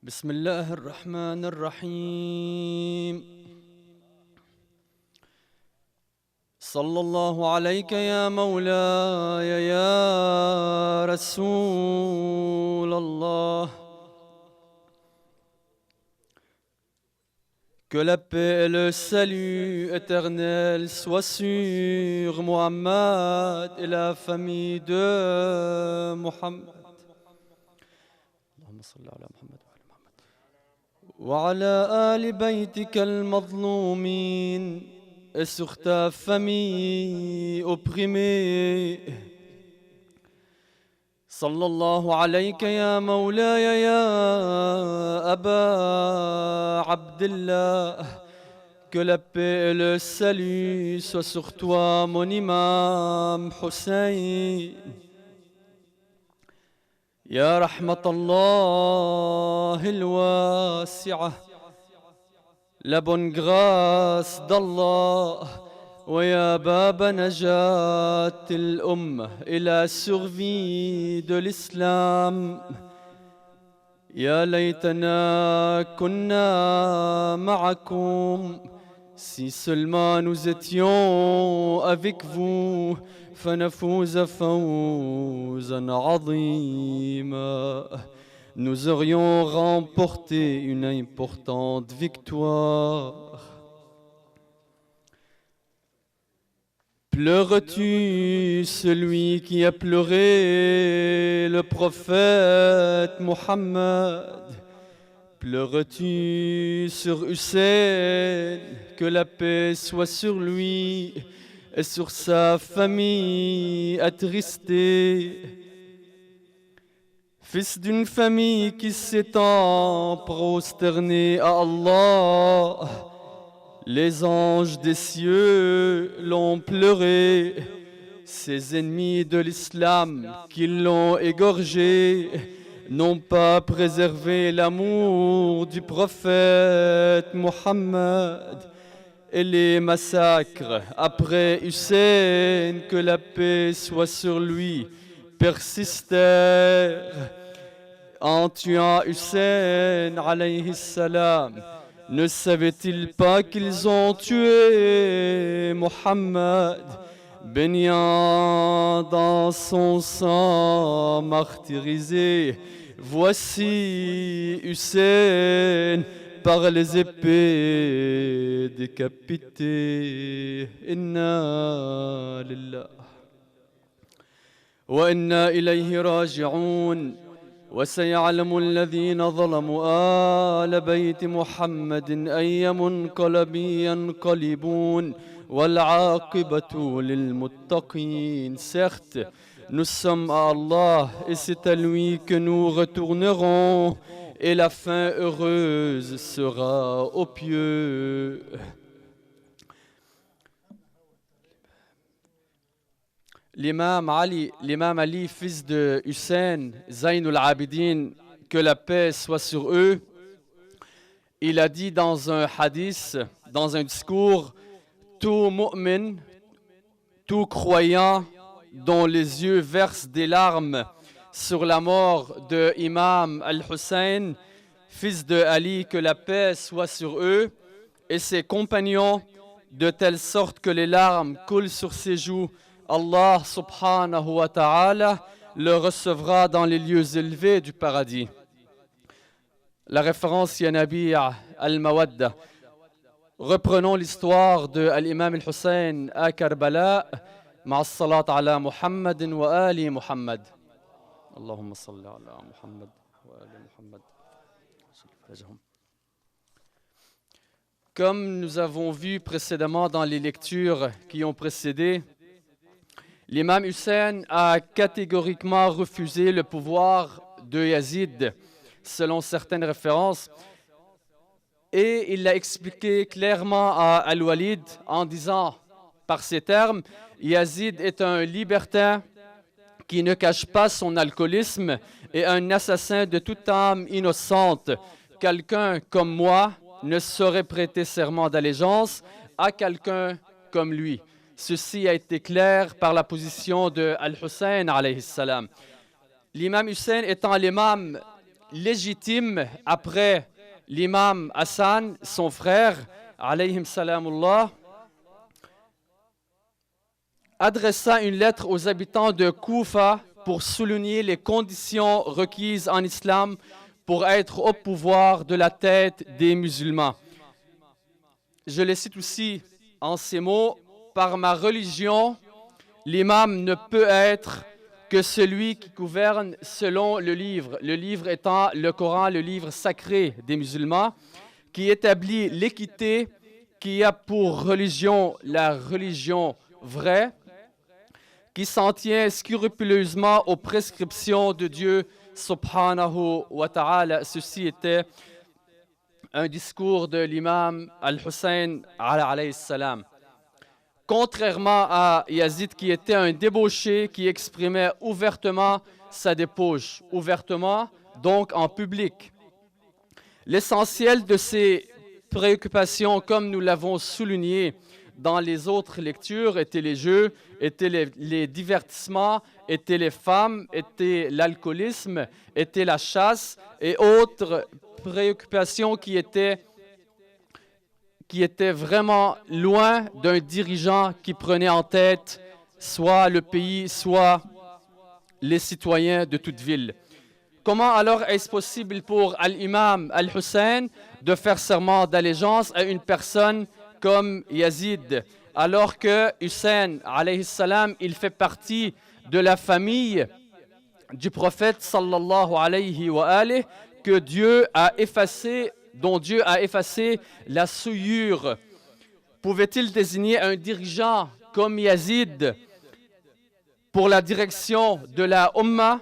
بسم الله الرحمن الرحيم صلى الله عليك يا مولاي يا رسول الله. Que la paix et le salut éternel soient sur Muhammad et la famille de Muhammad. اللهم صل على محمد وعلى آل بيتك المظلومين et sur ta famille opprimée. صلى الله عليك يا مولاي يا أبا عبد الله. Que la paix et le salut soient sur toi, mon imam Hussein. يا رحمة الله الواسعة، la bonne grâce d'Allah. ويا باب نجاة الأمة et la survie de l'islam. يا ليتنا كنا معكم. Si seulement nous étions avec vous, فنفوز فوزا عظيما. Nous aurions remporté une importante victoire. Pleures-tu celui qui a pleuré le prophète Mohammed? Pleures-tu sur Hussein? Que la paix soit sur lui et sur sa famille attristée. Fils d'une famille qui s'étend prosternée à Allah, les anges des cieux l'ont pleuré. Ses ennemis de l'islam qui l'ont égorgé n'ont pas préservé l'amour du prophète Mohammed. Et les massacres après Hussein, que la paix soit sur lui, persistèrent. En tuant Hussein alayhi salam, ne savaient-ils pas qu'ils ont tué Mohammed, baignant dans son sang martyrisé? Voici Hussein par les épées décapité. Inna lillah wa inna ilayhi raji'un. وسيعلم الذين ظلموا آل بيت محمد أي منقلب ينقلبون والعاقبة للمتقين. Certes, nous sommes à Allah et c'est à lui que nous retournerons et la fin heureuse sera aux pieux. L'imam Ali, fils de Hussein, Zaynul Abidin, que la paix soit sur eux, il a dit dans un hadith, dans un discours, tout mu'min, tout croyant dont les yeux versent des larmes sur la mort de Imam al-Hussein, fils de Ali, que la paix soit sur eux, et ses compagnons, de telle sorte que les larmes coulent sur ses joues, Allah subhanahu wa ta'ala le recevra dans les lieux élevés du paradis. La référence Yanabi al-Mawadda. Reprenons l'histoire de l'imam al-Hussein à Karbala. Ma'as salat ala Muhammadin wa ali Muhammad. Allahumma salli ala Muhammad wa ali Muhammad. Comme nous avons vu précédemment dans les lectures qui ont précédé, l'imam Hussein a catégoriquement refusé le pouvoir de Yazid, selon certaines références, et il l'a expliqué clairement à Al-Walid en disant, par ces termes, Yazid est un libertin qui ne cache pas son alcoolisme et un assassin de toute âme innocente. Quelqu'un comme moi ne saurait prêter serment d'allégeance à quelqu'un comme lui. Ceci a été clair par la position de Al-Hussein alayhi salam. L'imam Hussein étant l'imam légitime après l'imam Hassan, son frère, alayhim salamullah, adressa une lettre aux habitants de Koufa pour souligner les conditions requises en islam pour être au pouvoir de la tête des musulmans. Je les cite aussi en ces mots: par ma religion, l'imam ne peut être que celui qui gouverne selon le livre étant le Coran, le livre sacré des musulmans, qui établit l'équité, qui a pour religion la religion vraie, qui s'en tient scrupuleusement aux prescriptions de Dieu subhanahu wa ta'ala. Ceci était un discours de l'imam Al-Hussein alayhi salam. Contrairement à Yazid, qui était un débauché, qui exprimait ouvertement sa débauche, ouvertement, donc en public. L'essentiel de ses préoccupations, comme nous l'avons souligné dans les autres lectures, étaient les jeux, étaient les divertissements, étaient les femmes, était l'alcoolisme, était la chasse et autres préoccupations qui étaient vraiment loin d'un dirigeant qui prenait en tête soit le pays, soit les citoyens de toute ville. Comment alors est-ce possible pour l'imam Al-Hussein de faire serment d'allégeance à une personne comme Yazid, alors que Hussein, alayhi salam, il fait partie de la famille du prophète sallallahu alayhi wa alayhi, que Dieu a effacé, dont Dieu a effacé la souillure? Pouvait-il désigner un dirigeant comme Yazid pour la direction de la Ummah,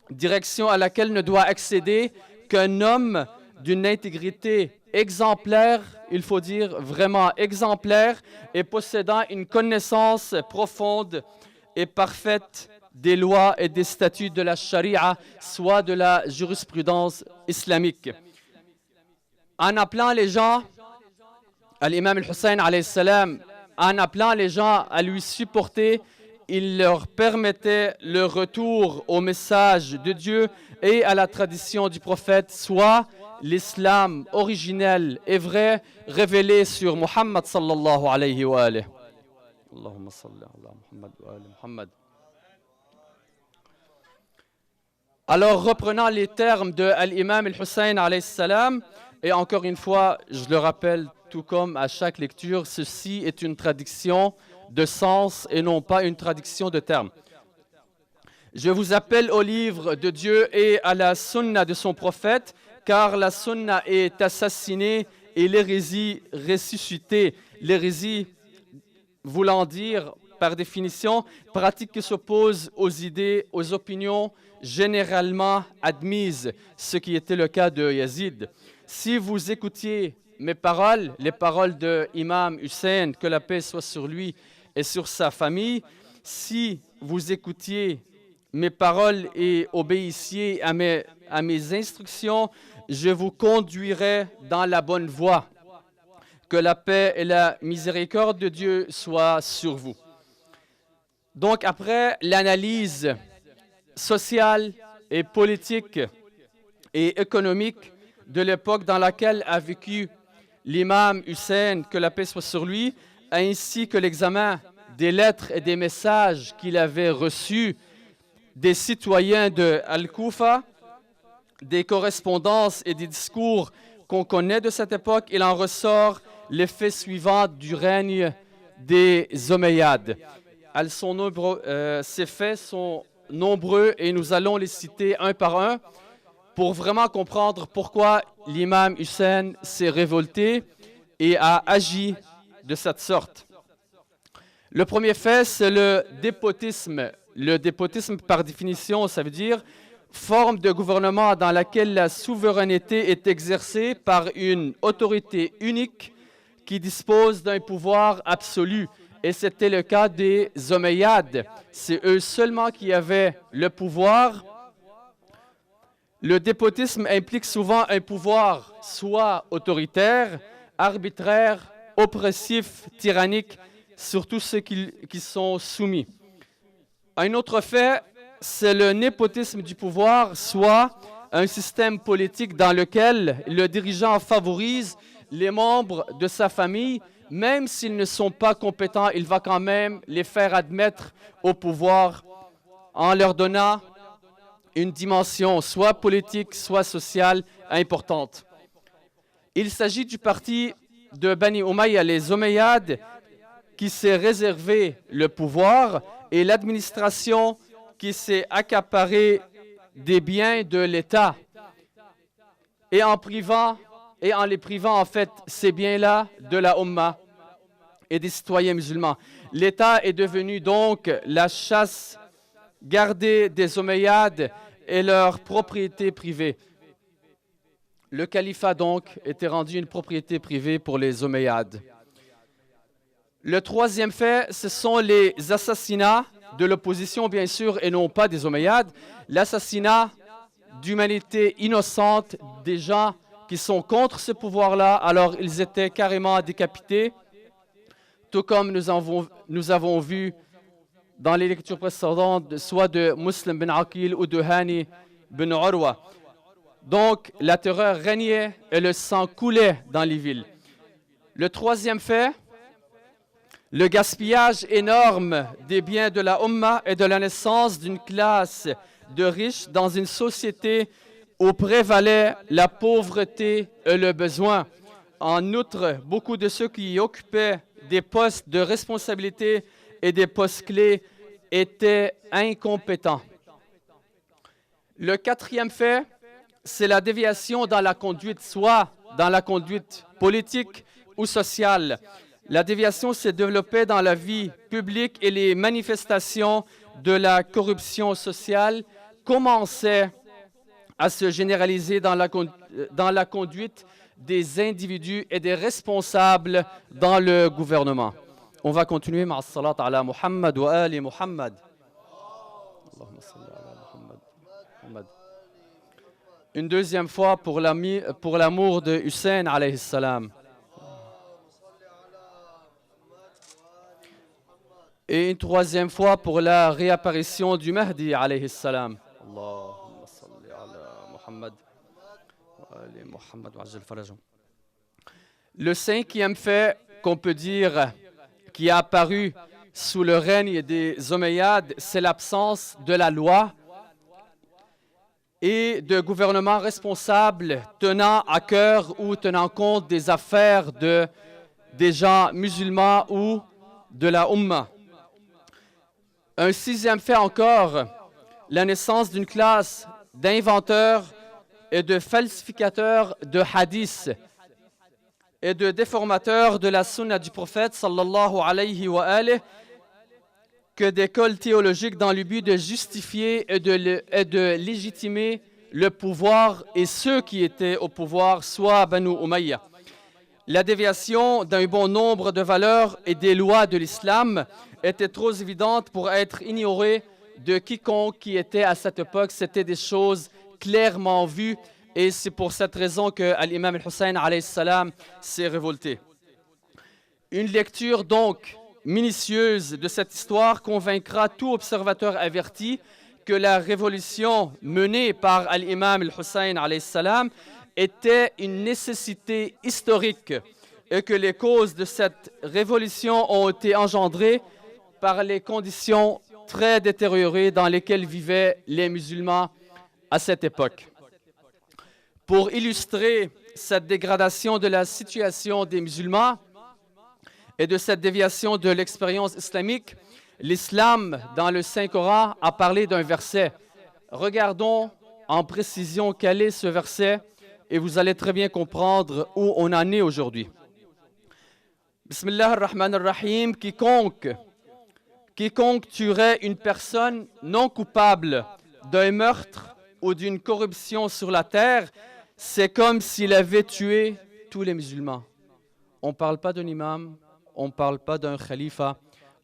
direction à laquelle ne doit accéder qu'un homme d'une intégrité exemplaire, il faut dire vraiment exemplaire, et possédant une connaissance profonde et parfaite des lois et des statuts de la charia, soit de la jurisprudence islamique. En appelant les gens, à l'imam al-Hussein alayhi salam, en appelant les gens à lui supporter, il leur permettait le retour au message de Dieu et à la tradition du prophète, soit l'islam originel et vrai révélé sur Muhammad sallallahu alayhi wa alayhi. Allahumma salli ala Muhammad wa ala Muhammad. Alors, reprenant les termes de l'imam al-Hussein alayhi salam, et encore une fois, je le rappelle, tout comme à chaque lecture, ceci est une traduction de sens et non pas une traduction de termes. Je vous appelle au livre de Dieu et à la sunna de son prophète, car la sunna est assassinée et l'hérésie ressuscitée. L'hérésie voulant dire, par définition, pratique qui s'oppose aux idées, aux opinions généralement admises, ce qui était le cas de Yazid. Si vous écoutiez mes paroles, les paroles de Imam Hussein, que la paix soit sur lui et sur sa famille, si vous écoutiez mes paroles et obéissiez à mes instructions, je vous conduirai dans la bonne voie. Que la paix et la miséricorde de Dieu soient sur vous. Donc, après l'analyse sociale et politique et économique de l'époque dans laquelle a vécu l'imam Hussein, que la paix soit sur lui, ainsi que l'examen des lettres et des messages qu'il avait reçus des citoyens de Al-Koufa, des correspondances et des discours qu'on connaît de cette époque, il en ressort l'effet suivant du règne des Omeyyades. Ces faits sont nombreux et nous allons les citer un par un pour vraiment comprendre pourquoi l'imam Hussein s'est révolté et a agi de cette sorte. Le premier fait, c'est le despotisme. Le despotisme, par définition, ça veut dire forme de gouvernement dans laquelle la souveraineté est exercée par une autorité unique qui dispose d'un pouvoir absolu. Et c'était le cas des Omeyyades. C'est eux seulement qui avaient le pouvoir. Le despotisme implique souvent un pouvoir soit autoritaire, arbitraire, oppressif, tyrannique, sur tous ceux qui sont soumis. Un autre fait, c'est le népotisme du pouvoir, soit un système politique dans lequel le dirigeant favorise les membres de sa famille, même s'ils ne sont pas compétents, il va quand même les faire admettre au pouvoir en leur donnant une dimension soit politique, soit sociale importante. Il s'agit du parti de Bani Umayya, les Omeyyades, qui s'est réservé le pouvoir et l'administration qui s'est accaparée des biens de l'État et en les privant en fait ces biens-là de la Ummah et des citoyens musulmans. L'État est devenu donc la chasse gardée des Omeyyades et leur propriété privée. Le califat donc était rendu une propriété privée pour les Omeyyades. Le troisième fait, ce sont les assassinats de l'opposition, bien sûr, et non pas des Omeyyades. L'assassinat d'humanité innocente, des gens qui sont contre ce pouvoir-là, alors ils étaient carrément décapités, tout comme nous avons vu dans les lectures précédentes, soit de Muslim bin Aqil ou de Hani bin Urwa. Donc, la terreur régnait et le sang coulait dans les villes. Le troisième fait, le gaspillage énorme des biens de la Ummah et de la naissance d'une classe de riches dans une société où prévalait la pauvreté et le besoin. En outre, beaucoup de ceux qui occupaient des postes de responsabilité et des postes clés étaient incompétents. Le quatrième fait, c'est la déviation dans la conduite, soit dans la conduite politique ou sociale. La déviation s'est développée dans la vie publique et les manifestations de la corruption sociale commençaient à se généraliser dans la conduite des individus et des responsables dans le gouvernement. On va continuer avec salat ala Muhammad wa ali Muhammad. Allahumma salli ala Muhammad. Une deuxième fois pour l'amour de Hussein alayhi salam. Et une troisième fois pour la réapparition du Mahdi alayhi salam. Allahumma salli ala Muhammad wa ali Muhammad wa ajil farajahum. Le cinquième fait qu'on peut dire qui a apparu sous le règne des Omeyyades, c'est l'absence de la loi et de gouvernements responsables tenant à cœur ou tenant compte des affaires des gens musulmans ou de la Ummah. Un sixième fait encore, la naissance d'une classe d'inventeurs et de falsificateurs de hadiths et de déformateurs de la sunna du prophète sallallahu alayhi wa alayhi, que d'écoles théologiques dans le but de justifier et de légitimer le pouvoir et ceux qui étaient au pouvoir, soit Banu Umayya. La déviation d'un bon nombre de valeurs et des lois de l'islam était trop évidente pour être ignorée de quiconque qui était à cette époque. C'était des choses clairement vues et c'est pour cette raison que l'imam al-Hussein alayhi salam s'est révolté. Une lecture donc minutieuse de cette histoire convaincra tout observateur averti que la révolution menée par l'imam al-Hussein alayhi salam était une nécessité historique et que les causes de cette révolution ont été engendrées par les conditions très détériorées dans lesquelles vivaient les musulmans à cette époque. Pour illustrer cette dégradation de la situation des musulmans et de cette déviation de l'expérience islamique, l'islam, dans le Saint-Coran, a parlé d'un verset. Regardons en précision quel est ce verset et vous allez très bien comprendre où on en est aujourd'hui. Bismillah ar-Rahman ar-Rahim, quiconque tuerait une personne non coupable d'un meurtre ou d'une corruption sur la terre, c'est comme s'il avait tué tous les musulmans. On ne parle pas d'un imam, on ne parle pas d'un khalifa,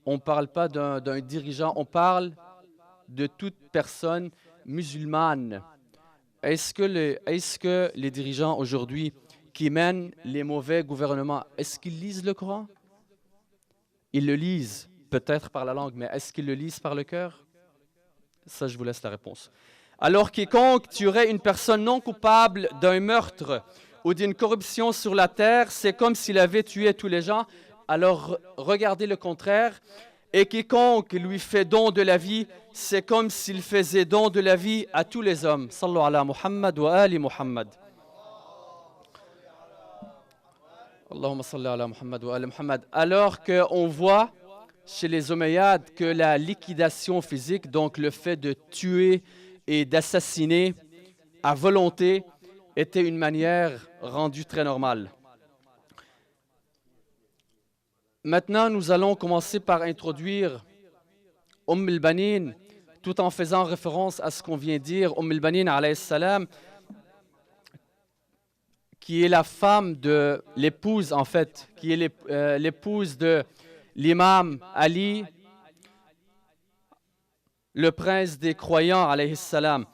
on ne parle pas d'un dirigeant, on parle de toute personne musulmane. Est-ce que les dirigeants aujourd'hui qui mènent les mauvais gouvernements, est-ce qu'ils lisent le Coran? Ils le lisent peut-être par la langue, mais est-ce qu'ils le lisent par le cœur? Ça, je vous laisse la réponse. Alors quiconque tuerait une personne non coupable d'un meurtre ou d'une corruption sur la terre, c'est comme s'il avait tué tous les gens. Alors regardez le contraire. Et quiconque lui fait don de la vie, c'est comme s'il faisait don de la vie à tous les hommes. Sallu ala Muhammad wa ali Muhammad. Allahumma salli ala Muhammad wa ali Muhammad. Alors qu'on voit chez les Omeyyades que la liquidation physique, donc le fait de tuer et d'assassiner à volonté, était une manière rendue très normale. Maintenant, nous allons commencer par introduire al-Banin, tout en faisant référence à ce qu'on vient de dire. al-Banin, alayhi salam, qui est la femme de l'épouse, en fait, qui est l'épouse de l'imam Ali, le prince des croyants, alayhi salam.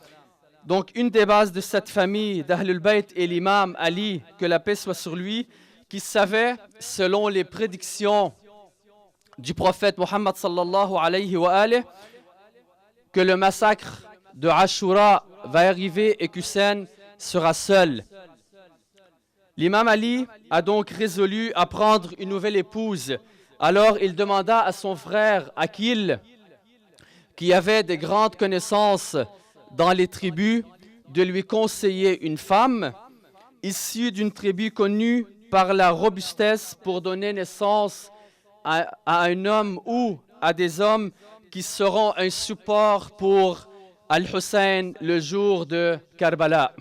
Donc, une des bases de cette famille d'Ahlul Bayt est l'imam Ali, que la paix soit sur lui, qui savait, selon les prédictions du prophète Muhammad sallallahu alayhi wa alayhi, que le massacre de Ashura va arriver et qu'Hussein sera seul. L'imam Ali a donc résolu à prendre une nouvelle épouse. Alors il demanda à son frère Aqil, qui avait de grandes connaissances dans les tribus, de lui conseiller une femme issue d'une tribu connue par la robustesse pour donner naissance à un homme ou à des hommes qui seront un support pour Al-Hussein le jour de Karbala.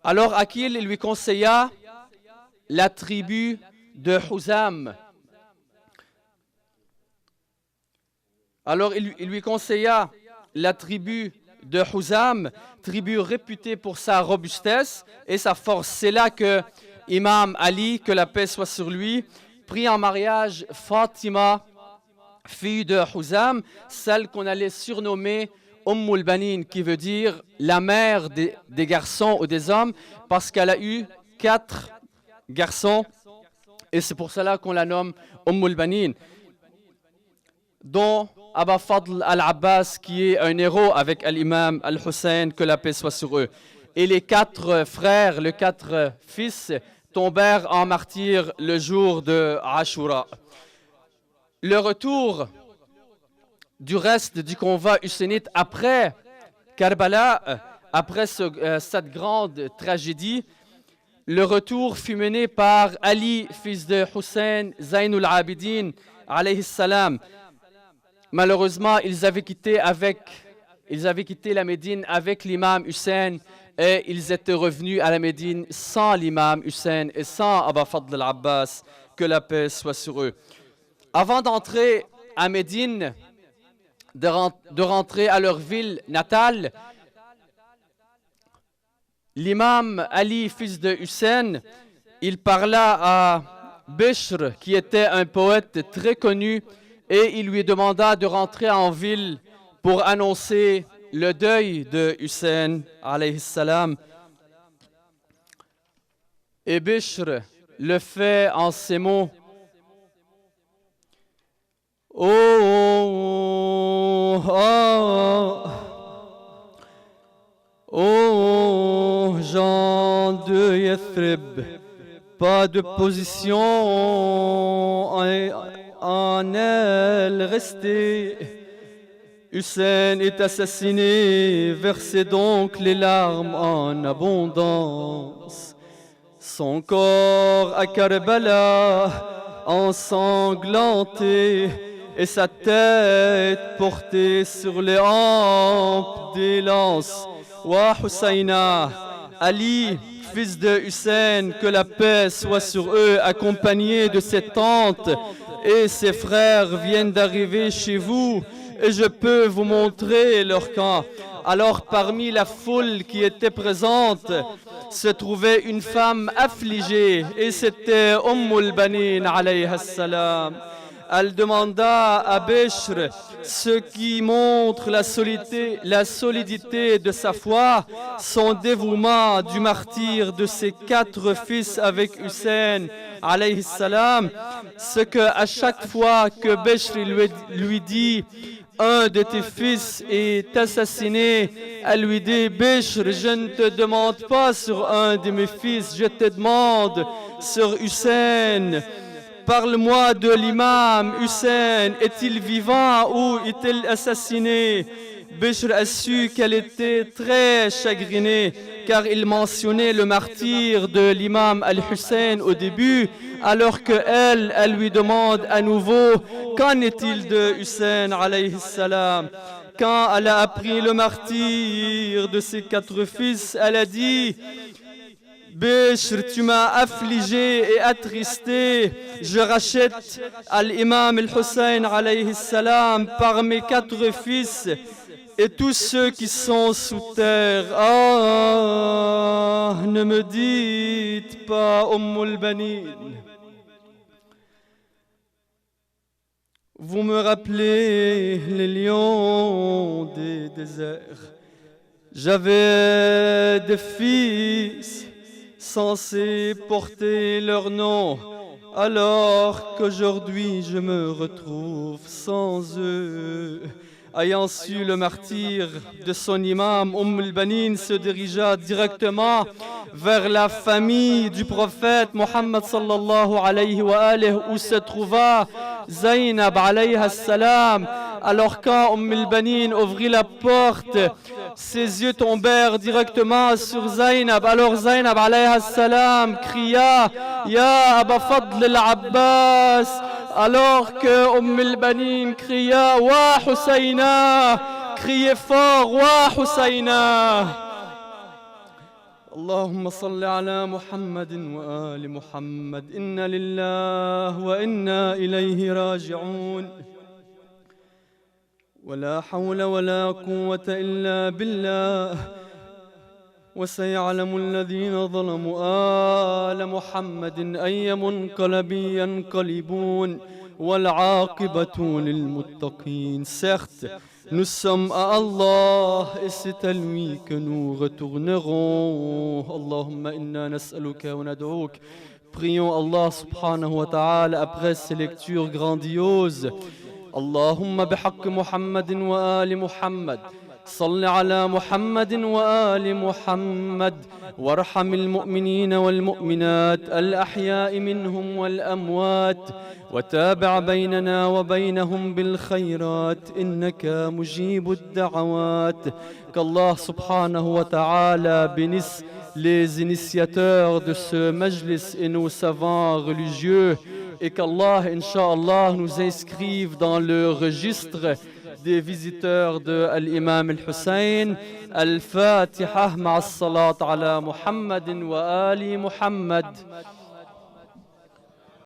Alors Aqil lui conseilla la tribu de Huzam. Alors il lui conseilla la tribu de Huzam, tribu réputée pour sa robustesse et sa force. C'est là que Imam Ali, que la paix soit sur lui, prit en mariage Fatima, fille de Huzam, celle qu'on allait surnommer al-Banin, qui veut dire la mère des garçons ou des hommes, parce qu'elle a eu 4 garçons, et c'est pour cela qu'on la nomme al-Banin, dont Aba Fadl al-Abbas, qui est un héros avec l'imam al-Hussein, que la paix soit sur eux. Et les 4 frères, les 4 fils, tombèrent en martyrs le jour de Ashura. Le retour du reste du convoi hussénite après Karbala, après cette grande tragédie, le retour fut mené par Ali, fils de Hussein, Zainul Abidin, alayhi salam. Malheureusement, ils avaient quitté la Médine avec l'imam Hussein et ils étaient revenus à la Médine sans l'imam Hussein et sans Aba Fadl al-Abbas, que la paix soit sur eux. Avant d'entrer à Médine, de rentrer à leur ville natale, l'imam Ali, fils de Hussein, il parla à Bishr, qui était un poète très connu, et il lui demanda de rentrer en ville pour annoncer le deuil de Hussein, alayhi salam. Et Bishr le fait en ces mots. Oh, oh, oh, oh, oh, gens de Yathrib, pas de position en elle restée. Hussein est assassiné, versez donc les larmes en abondance. Son corps à Karbala ensanglanté et sa tête portée sur les hampes des lances. Wa Husseina, Ali, fils de Hussein, que la paix soit sur eux, accompagné de ses tantes et ses frères viennent d'arriver chez vous et je peux vous montrer leur camp. Alors parmi la foule qui était présente se trouvait une femme affligée et c'était al-Banin alayha salam. Elle demanda à Bishr ce qui montre la solidité de sa foi, son dévouement du martyr de ses 4 fils avec Hussein alayhi salam, ce que à chaque fois que Bishr lui dit un de tes fils est assassiné, elle lui dit, Bishr, je ne te demande pas sur un de mes fils, je te demande sur Hussein. Parle-moi de l'imam Hussein, est-il vivant ou est-il assassiné? Bishr a su qu'elle était très chagrinée car il mentionnait le martyre de l'imam Al-Hussein au début, alors qu'elle lui demande à nouveau qu'en est-il de Hussein alayhi salam. Quand elle a appris le martyre de ses 4 fils, elle a dit, Bishr, tu m'as affligé et attristé. Je rachète à l'imam Al-Hussein alayhi salam par mes 4 fils et tous ceux qui sont sous terre. Ah, ne me dites pas Ummul Banin. Vous me rappelez les lions des déserts. J'avais des fils censés porter leur nom, alors qu'aujourd'hui je me retrouve sans eux. Ayant su le martyre de son imam, Al-Banin se dirigea directement vers la famille du prophète Mohammed sallallahu alayhi wa alihi où se trouva Zainab alayha salam. Alors quand Al-Banin ouvrit la porte, ses yeux tombèrent directement sur Zainab. Alors Zainab alayha salam cria Ya Aba Fadl al-Abbas. Alors que Al-Banin cria Wa Husayna, criez fort Wa Husayna. اللهم صل على محمد وآل محمد إنا لله وإنا إليه راجعون ولا حول ولا قوة إلا بالله وسيعلم الذين ظلموا آل محمد أي منقلب ينقلبون والعاقبة للمتقين. Certes, nous sommes à Allah et c'est à lui que nous retournerons. Allahumma inna nas'aluka wa nad'ouk. Prions Allah subhanahu wa ta'ala après ces lectures grandioses. اللهم بحق محمد وآل محمد صل على محمد وآل محمد وارحم المؤمنين والمؤمنات الأحياء منهم والأموات وتابع بيننا وبينهم بالخيرات إنك مجيب الدعوات. Qu'Allah subhanahu wa ta'ala bénisse les initiateurs de ce majlis et nos savants religieux et qu'Allah, Inch'Allah, nous inscrive dans le registre des visiteurs de l'imam Al-Hussein. Al-Fatiha ma'a salat ala Muhammadin wa ali Muhammad.